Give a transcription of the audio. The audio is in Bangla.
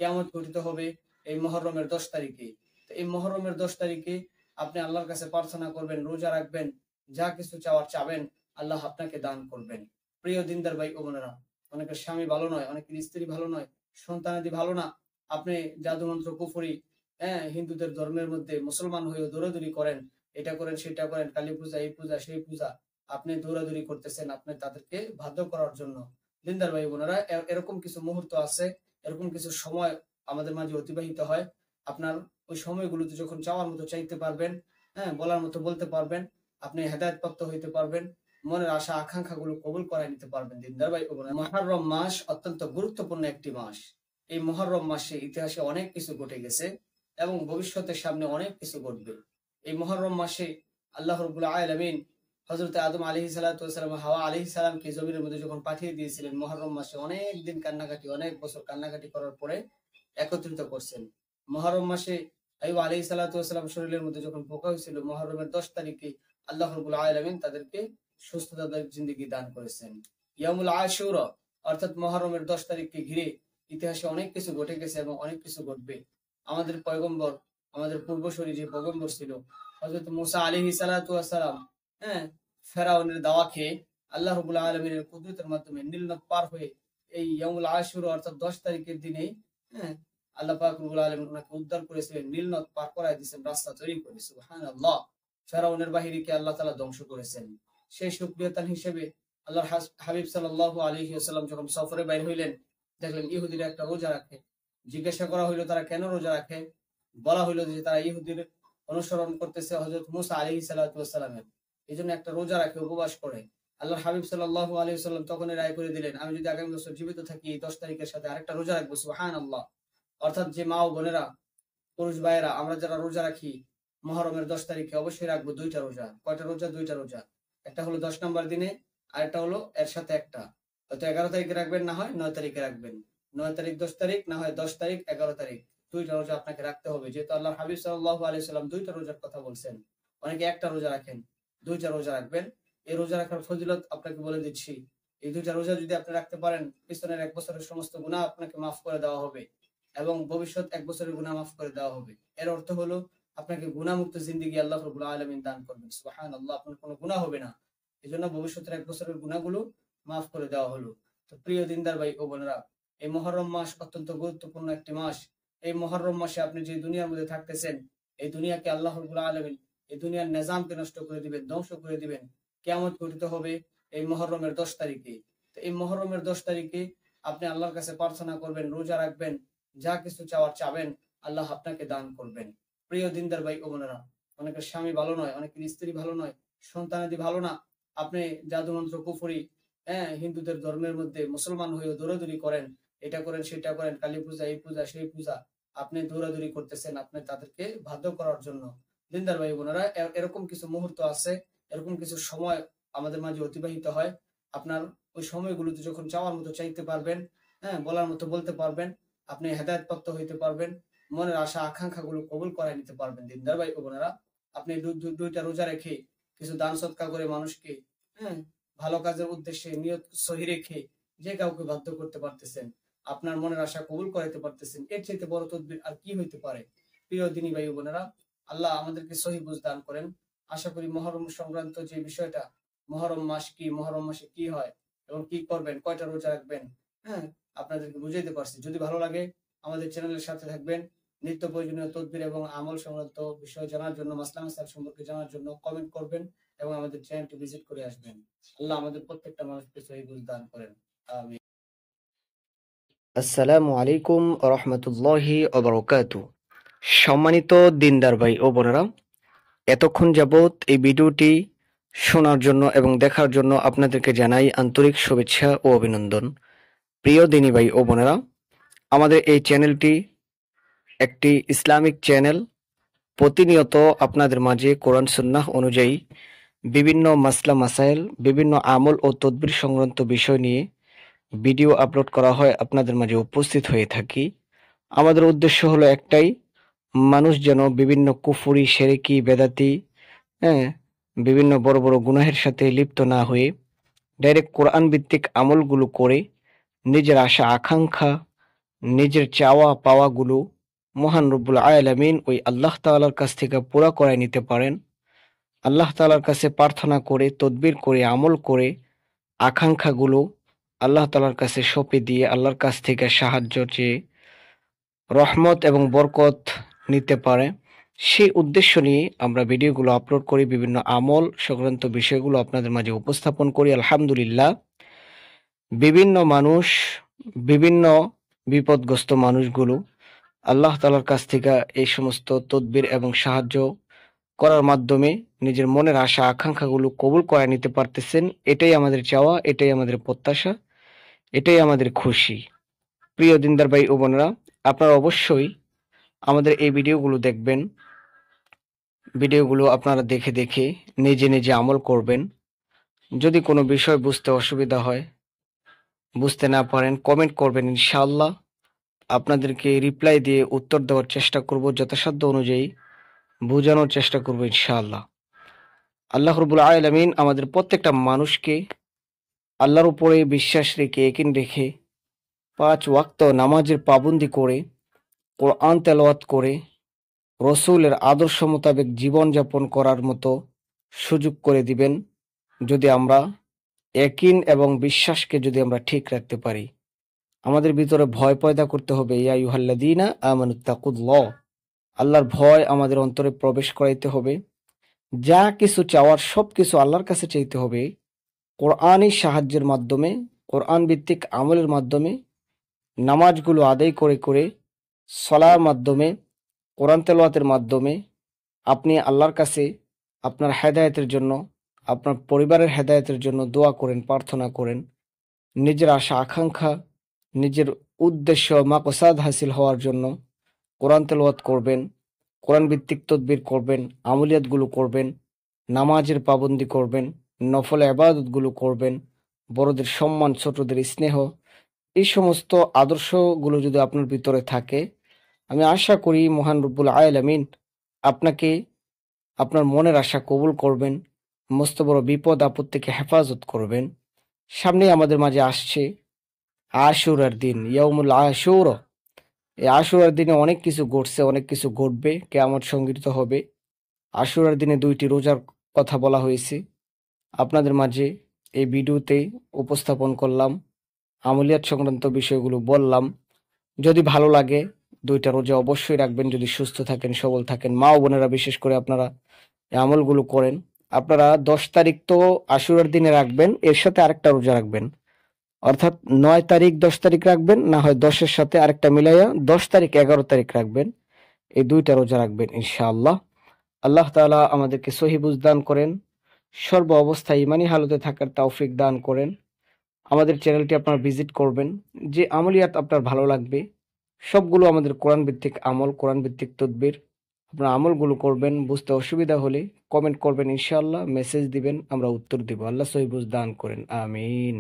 কিয়ামত ঘটিত হবে এই মুহররমের 10 তারিখে। তো এই মুহররমের 10 তারিখে আপনি আল্লাহর কাছে প্রার্থনা করবেন, রোজা রাখবেন, যা কিছু চাওয়ার চাবেন আল্লাহ আপনাকে দান করবেন। প্রিয় দিনদার ভাই ও বোনেরা, অনেকের স্বামী ভালো নয়, অনেকের স্ত্রী ভালো নয়, সন্তানাদি ভালো না। আপনি জাদুমন্ত্র কুফরি, হিন্দুদের ধর্মের মধ্যে মুসলমান হয়েও দৌড়াদৌড়ি করেন, এটা করেন সেটা করেন, কালী পূজা, এই পূজা, সেই পূজা। আপনি দৌড়াদৌড়ি করতেছেন আপনি তাদেরকে বাধ্য করার জন্য। দিনদার ভাই বোনেরা, এরকম কিছু মুহূর্ত আছে, এরকম কিছু সময় আমাদের মাঝে অতিবাহিত হয়। আপনার ওই সময়গুলোতে যখন চাওয়ার মতো চাইতে পারবেন, বলার মতো বলতে পারবেন, আপনি হেদায়েত প্রাপ্ত হইতে পারবেন, মনের আশা আকাঙ্ক্ষা গুলো কবুল করাই নিতে পারবেন। দিনদার ভাই ও বোনেরা, মুহররম মাস অত্যন্ত গুরুত্বপূর্ণ একটি মাস। এই মুহররম মাসে ইতিহাসে অনেক কিছু ঘটে গেছে এবং ভবিষ্যতের সামনে অনেক কিছু ঘটবে। এই মুহররম মাসে আল্লাহ রাব্বুল আলামিন হযরত আদম আলাইহিস সালাতু ওয়াস সালাম, হাওয়া আলাইহিস সালামকে জমিনের মধ্যে যখন পাঠিয়ে দিয়েছিলেন, মুহররম মাসে অনেক দিন কান্নাকাটি, অনেক বছর কান্নাকাটি করার পরে একত্রিত করছেন। মুহররম মাসে আইয়ুব আলাইহিস সালাতু ওয়াস সালাম শরীরের মধ্যে যখন পোকা হয়েছিল, মুহররমের 10 তারিখে আল্লাহ রাব্বুল আলামিন তাদেরকে সুস্থতাদায়ক জিন্দেগি দান করেছেন। ইয়ামুল আশুরা অর্থাৎ মুহররমের 10 তারিখকে ঘিরে ইতিহাসে অনেক কিছু ঘটে গেছে এবং অনেক কিছু ঘটবে। আমাদের পয়গম্বর, আমাদের পূর্বসূরি যে পয়গম্বর ছিল হযরত মুসা আলাইহিস সালাতু ওয়াস সালাম, হ্যাঁ ফেরাউনের দাওয়া খেয়ে আল্লাহ রাব্বুল আলামিনের কুদরতের মাধ্যমে নীল নদ পার হয়ে এই ইয়ামুল আশুরা অর্থাৎ 10 তারিখের দিনে, হ্যাঁ আল্লাহ পাক রব্বুল আলামিন ওনাকে উদ্ধার করেছিলেন, নীল নদ পার করায় দিয়েছেন, রাস্তা তৈরি করে। সুবহানাল্লাহ। ফেরাউনের বাহিনীকে আল্লাহ তাআলা ধ্বংস করেছেন। সেই শুকরিয়াতান হিসেবে আল্লাহর হাবিব সাল্লাল্লাহু আলাইহি ওয়াসাল্লাম যখন সফরে বাইর হইলেন, দেখলেন ইহুদিরা একটা রোজা রাখে। জিজ্ঞাসা করা হইলো তারা কেন রোজা রাখে? বলা হইলো যে তারা ইহুদির অনুসরণ করতেছে হযরত মুসা আলাইহিস সালাতু ওয়াস সালামের, এইজন্য একটা রোজা রাখে, উপবাস করে। আল্লাহর হাবিব সাল্লাল্লাহু আলাইহি ওয়াসাল্লাম তখন রায় করে দিলেন, আমি যদি আগামী বছর জীবিত থাকি এই 10 তারিখের সাথে আরেকটা রোজা রাখবো। সুবহানাল্লাহ। অর্থাৎ যে মা ও বোনেরা, পুরুষ ভাইয়েরা, আমরা যারা রোজা রাখি মুহররমের 10 তারিখে অবশ্যই রাখবো দুইটা রোজা। কয়টা রোজা? দুইটা রোজা। একটা হলো 10 নম্বর দিনে, আর একটা হলো এর সাথে একটা। হয়তো 11 তারিখে রাখবেন, না হয় 9 তারিখে রাখবেন। 9 তারিখ 10 তারিখ, না হয় 10 তারিখ 11 তারিখ। দুইটা রোজা আপনাকে রাখতে হবে, যেহেতু আল্লাহর হাবিব সাল্লাল্লাহু আলাইহি সাল্লাম দুইটা রোজার কথা বলছেন। অনেকে একটা রোজা রাখেন, দুইটা রোজা রাখবেন। এই রোজা রাখার ফজিলত আপনাকে বলে দিচ্ছি। এই দুইটা রোজা যদি আপনি রাখতে পারেন, পিছনের 1 বছরের সমস্ত গুনাহ আপনাকে মাফ করে দেওয়া হবে এবং ভবিষ্যৎ 1 বছরের গুনাহ মাফ করে দেওয়া হবে। এর অর্থ হলো আপনাকে গুনাহমুক্ত জিন্দেগি আল্লাহ রাব্বুল আলামিন দান করবেন। সুবহানাল্লাহ। আপনার কোনো গুনাহ হবে না। এজন্য ভবিষ্যতের 1 বছরের গুনাহগুলো মাফ করে দেওয়া হলো। তো প্রিয় দিনদার ভাই ও বোনেরা, এই মুহররম মাস অত্যন্ত গুরুত্বপূর্ণ একটি মাস। এই মুহররম মাসে আপনি যে দুনিয়ার মধ্যে থাকতেছেন, এই দুনিয়াকে আল্লাহ রাব্বুল আলামিন এই দুনিয়ার নিজামকে নষ্ট করে দিবেন, ধ্বংস করে দিবেন। কিয়ামত ঘটিত হবে এই মুহররমের 10 তারিখে। তো এই মুহররমের 10 তারিখে আপনি আল্লাহর কাছে প্রার্থনা করবেন, রোজা রাখবেন, যা কিছু চাওয়ার চাবেন আল্লাহ আপনাকে দান করবেন। প্রিয় দিনদার ভাই ও বোনেরা, অনেকের স্বামী ভালো নয়, অনেকের স্ত্রী ভালো নয়, সন্তানাদি ভালো না। আপনি জাদুমন্ত্র কুফরি, হিন্দুদের ধর্মের মধ্যে মুসলমান হয়েও দৌড়াদৌড়ি করেন, এটা করেন সেটা করেন, কালী পূজা, এই পূজা, সেই পূজা। আপনি দৌড়াদৌড়ি করতেছেন আপনি তাদেরকে বাধ্য করার জন্য। দিনদার ভাই বোনেরা, এরকম কিছু মুহূর্ত আছে, এরকম কিছু সময় আমাদের মাঝে অতিবাহিত হয়। আপনার ওই সময়গুলোতে যখন চাওয়ার মতো চাইতে পারবেন, বলার মতো বলতে পারবেন, আপনি হেদায়েত প্রাপ্ত হইতে পারবেন, মনের আশা আকাঙ্ক্ষা গুলো কবুল করাই নিতে পারবেন। দিনদার ভাই ও বোনেরা, আপনি দুইটা রোজা রেখে কিছু দান সৎকার করে মানুষকে, হ্যাঁ ভালো কাজের উদ্দেশ্যে নিয়ত সহি রেখে যে কাউকে বাধ্য করতে পারতেছেন, আপনার মনের আশা কবুল করাইতে পারতেছেন, এর চাইতে বড় তদবির আর কি হইতে পারে? প্রিয় দিনী ভাই ও বোনেরা, আল্লাহ আমাদেরকে সহি বুঝ দান করেন। আশা করি মহরম সংক্রান্ত যে বিষয়টা, মহরম মাস কি, মহরম মাসে কি হয় এবং কি করবেন, কয়টা রোজা রাখবেন, হ্যাঁ আপনাদেরকে বুঝাইতে পারছি। যদি ভালো লাগে আমাদের চ্যানেলের সাথে থাকবেন। নিত্য প্রয়োজনীয় তদবির এবং আমল সংক্রান্ত বিষয় জানার জন্য, মাসলা মাসাইল সম্পর্কে জানার জন্য কমেন্ট করবেন এবং আমাদের চ্যানেলটি ভিজিট করে আসবেন। আল্লাহ আমাদের প্রত্যেকটা মানুষকে সহি বুঝ দান করেন। আমিন। আসসালামু আলাইকুম রহমতুল্লাহি ওবারাকাতু। সম্মানিত দিনদার ভাই ও বোনেরা, এতক্ষণ যাবৎ এই ভিডিওটি শোনার জন্য এবং দেখার জন্য আপনাদেরকে জানাই আন্তরিক শুভেচ্ছা ও অভিনন্দন। প্রিয় দিনী ভাই ও বোনেরা, আমাদের এই চ্যানেলটি একটি ইসলামিক চ্যানেল। প্রতিনিয়ত আপনাদের মাঝে কোরআন সুন্নাহ অনুযায়ী বিভিন্ন মাসলা মাসাইল, বিভিন্ন আমল ও তদবির সংক্রান্ত বিষয় নিয়ে ভিডিও আপলোড করা হয়, আপনাদের মাঝে উপস্থিত হয়ে থাকি। আমাদের উদ্দেশ্য হলো একটাই, মানুষ যেন বিভিন্ন কুফরি, শিরকি, বেদাতি, হ্যাঁ বিভিন্ন বড় বড় গুনাহের সাথে লিপ্ত না হয়ে ডাইরেক্ট কোরআন ভিত্তিক আমলগুলো করে নিজের আশা আকাঙ্ক্ষা নিজের চাওয়া পাওয়াগুলো মহান রব্বুল আলামিন ওই আল্লাহ তাআলার কাছ থেকে পুরা করায় নিতে পারেন। আল্লাহ তাআলার কাছে প্রার্থনা করে, তদবির করে, আমল করে আকাঙ্ক্ষাগুলো আল্লাহ তাআলার কাছে সঁপে দিয়ে আল্লাহর কাছ থেকে সাহায্য চেয়ে রহমত এবং বরকত নিতে পারে, সেই উদ্দেশ্য নিয়ে আমরা ভিডিওগুলো আপলোড করি, বিভিন্ন আমল সংক্রান্ত বিষয়গুলো আপনাদের মাঝে উপস্থাপন করি। আলহামদুলিল্লাহ, বিভিন্ন মানুষ, বিভিন্ন বিপদগ্রস্ত মানুষগুলো আল্লাহ তাআলার কাছ থেকে এই সমস্ত তদবির এবং সাহায্য করার মাধ্যমে নিজের মনের আশা আকাঙ্ক্ষাগুলো কবুল করে নিতে পারতেছেন। এটাই আমাদের চাওয়া, এটাই আমাদের প্রত্যাশা, এটাই আমাদের খুশি। প্রিয় দিনদার ভাই ও বোনেরা, আপনারা অবশ্যই আমাদের এই ভিডিওগুলো দেখবেন। ভিডিওগুলো আপনারা দেখে দেখে নিজে নিজে আমল করবেন। যদি কোনো বিষয় বুঝতে অসুবিধা হয়, বুঝতে না পারেন, কমেন্ট করবেন, ইনশাআল্লাহ আপনাদেরকে রিপ্লাই দিয়ে উত্তর দেওয়ার চেষ্টা করব, যথাসাধ্য অনুযায়ী বোঝানোর চেষ্টা করব ইনশাআল্লাহ। আল্লাহ রাব্বুল আলামিন আমাদের প্রত্যেকটা মানুষকে আল্লাহর উপরে বিশ্বাস রেখে, ইয়াকিন রেখে ৫ ওয়াক্ত নামাজের পাবন্দি করে, কোরআন তেলাওয়াত করে, রসূলের আদর্শ মোতাবেক জীবনযাপন করার মতো সুযোগ করে দিবেন, যদি আমরা ইয়াকিন এবং বিশ্বাসকে যদি আমরা ঠিক রাখতে পারি। আমাদের ভিতরে ভয় পয়দা করতে হবে। ইয়া আইয়ুহাল্লাযীনা আমানুত্তাকুল্লাহ, আল্লাহর ভয় আমাদের অন্তরে প্রবেশ করাইতে হবে। যা কিছু চাওয়ার সবকিছু আল্লাহর কাছে চাইতে হবে, কোরআনী সাহায্যের মাধ্যমে, কোরআন ভিত্তিক আমলের মাধ্যমে, নামাজগুলো আদায় করে করে, সলার মাধ্যমে, কোরআন তেলাওয়াতের মাধ্যমে আপনি আল্লাহর কাছে আপনার হেদায়েতের জন্য, আপনার পরিবারের হেদায়েতের জন্য দোয়া করেন, প্রার্থনা করেন। নিজের আশা আকাঙ্ক্ষা, নিজের উদ্দেশ্য মাকসাদ হাসিল হওয়ার জন্য কোরআন তেলাওয়াত করবেন, কোরআন ভিত্তিক তদবির করবেন, আমলিয়াতগুলো করবেন, নামাজের পাবন্দি করবেন, নফল ইবাদতগুলো করবেন, বড়দের সম্মান, ছোটদের স্নেহ, এই সমস্ত আদর্শগুলো যদি আপনার ভিতরে থাকে, আমি আশা করি মহান রব্বুল আলামিন আপনাকে আপনার মনের আশা কবুল করবেন, মস্ত বড় বিপদ আপদ থেকে হেফাজত করবেন। সামনে আমাদের মাঝে আসছে আশুরার দিন, ইয়াউমুল আশুরা। এই আশুরার দিনে অনেক কিছু ঘটছে, অনেক কিছু ঘটবে, কিয়ামত সংঘটিত হবে। আশুরার দিনে ২টি রোজার কথা বলা হয়েছে, আপনাদের মাঝে এই ভিডিওতে উপস্থাপন করলাম, আমলিয়াত সংক্রান্ত বিষয়গুলো বললাম। যদি ভালো লাগে ২টা রোজা অবশ্যই রাখবেন, যদি সুস্থ থাকেন, সবল থাকেন। মা ও বোনেরা বিশেষ করে আপনারা এই আমলগুলো করেন। আপনারা ১০ তারিখ তো আশুরার দিনে রাখবেন, এর সাথে আরেকটা রোজা রাখবেন, অর্থাৎ ৯ তারিখ ১০ তারিখ রাখবেন, না হয় ১০-এর সাথে আরেকটা মিলাইয়া ১০ তারিখ ১১ তারিখ রাখবেন। এই ২টা রোজা রাখবেন ইনশাআল্লাহ। আল্লাহ তাআলা আমাদেরকে সহি বুঝ দান করেন, সর্ব অবস্থায় ঈমানী হালতে থাকার তৌফিক দান করেন। আমাদের চ্যানেলটি আপনারা ভিজিট করবেন, যে আমলিয়াত আপনার ভালো লাগবে সবগুলো আমাদের কোরআন ভিত্তিক আমল, কোরআন ভিত্তিক তদবির, আপনারা আমলগুলো করবেন। বুঝতে অসুবিধা হলে কমেন্ট করবেন ইনশাআল্লাহ, মেসেজ দিবেন, আমরা উত্তর দিব। আল্লাহ সহি বুঝ দান করেন, আমিন।